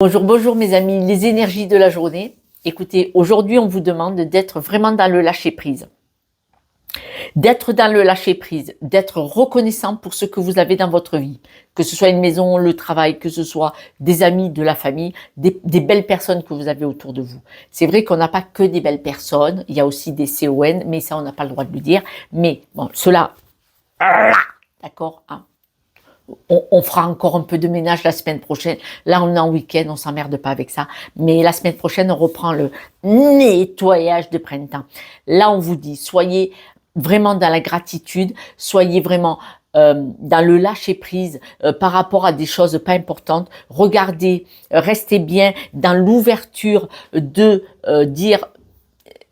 Bonjour, bonjour mes amis, les énergies de la journée. Écoutez, aujourd'hui on vous demande d'être vraiment dans le lâcher-prise. D'être dans le lâcher-prise, d'être reconnaissant pour ce que vous avez dans votre vie. Que ce soit une maison, le travail, que ce soit des amis, de la famille, des belles personnes que vous avez autour de vous. C'est vrai qu'on n'a pas que des belles personnes, il y a aussi des CON, mais ça on n'a pas le droit de le dire. Mais bon, cela, d'accord, hein. On fera encore un peu de ménage la semaine prochaine. Là, on est en week-end, on s'emmerde pas avec ça. Mais la semaine prochaine, on reprend le nettoyage de printemps. Là, on vous dit, soyez vraiment dans la gratitude, soyez vraiment dans le lâcher prise par rapport à des choses pas importantes. Regardez, restez bien dans l'ouverture de dire.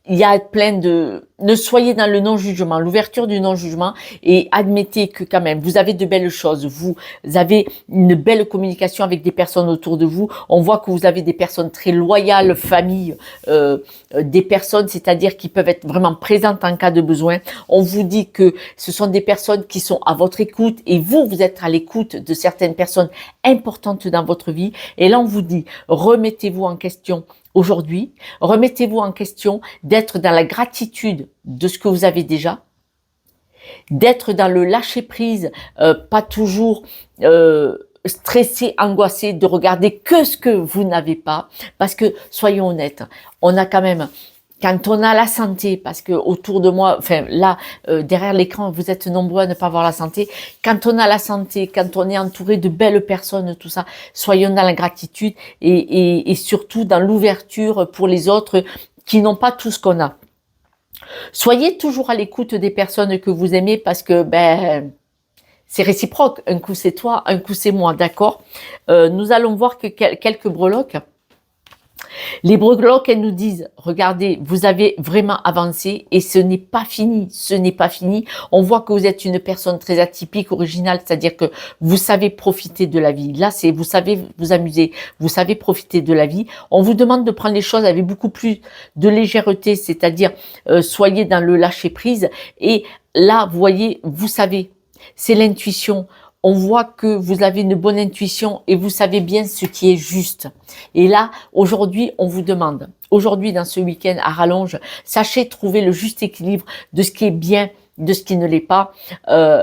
Il y a plein de... Ne soyez dans le non-jugement, l'ouverture du non-jugement et admettez que quand même, vous avez de belles choses, vous avez une belle communication avec des personnes autour de vous. On voit que vous avez des personnes très loyales, famille, des personnes, c'est-à-dire qui peuvent être vraiment présentes en cas de besoin. On vous dit que ce sont des personnes qui sont à votre écoute et vous êtes à l'écoute de certaines personnes importantes dans votre vie. Et là, on vous dit, remettez-vous en question. Aujourd'hui, remettez-vous en question d'être dans la gratitude de ce que vous avez déjà, d'être dans le lâcher-prise, pas toujours stressé, angoissé, de regarder que ce que vous n'avez pas, parce que, soyons honnêtes, on a quand même... Quand on a la santé, parce que autour de moi, enfin là, derrière l'écran, vous êtes nombreux à ne pas avoir la santé. Quand on a la santé, quand on est entouré de belles personnes, tout ça, soyons dans la gratitude et surtout dans l'ouverture pour les autres qui n'ont pas tout ce qu'on a. Soyez toujours à l'écoute des personnes que vous aimez parce que ben c'est réciproque. Un coup c'est toi, un coup c'est moi, d'accord. Nous allons voir que quelques breloques. Les breloques, elles nous disent, regardez, vous avez vraiment avancé et ce n'est pas fini, ce n'est pas fini. On voit que vous êtes une personne très atypique, originale, c'est-à-dire que vous savez profiter de la vie. Là, c'est vous savez vous amuser, vous savez profiter de la vie. On vous demande de prendre les choses avec beaucoup plus de légèreté, c'est-à-dire soyez dans le lâcher-prise. Et là, vous voyez, vous savez, c'est l'intuition. On voit que vous avez une bonne intuition et vous savez bien ce qui est juste. Et là, aujourd'hui, on vous demande, aujourd'hui dans ce week-end à rallonge, sachez trouver le juste équilibre de ce qui est bien, de ce qui ne l'est pas.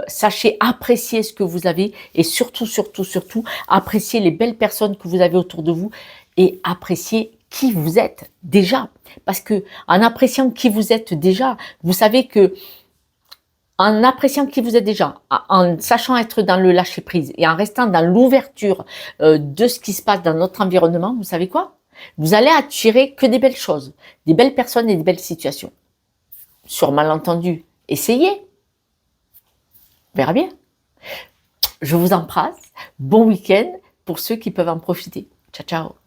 Sachez apprécier ce que vous avez et surtout, surtout, surtout, apprécier les belles personnes que vous avez autour de vous et apprécier qui vous êtes déjà. Parce que en appréciant qui vous êtes déjà, vous savez que en appréciant qui vous êtes déjà, en sachant être dans le lâcher-prise et en restant dans l'ouverture de ce qui se passe dans notre environnement, vous savez quoi? Vous allez attirer que des belles choses, des belles personnes et des belles situations. Sur malentendu, essayez. On verra bien. Je vous embrasse. Bon week-end pour ceux qui peuvent en profiter. Ciao, ciao.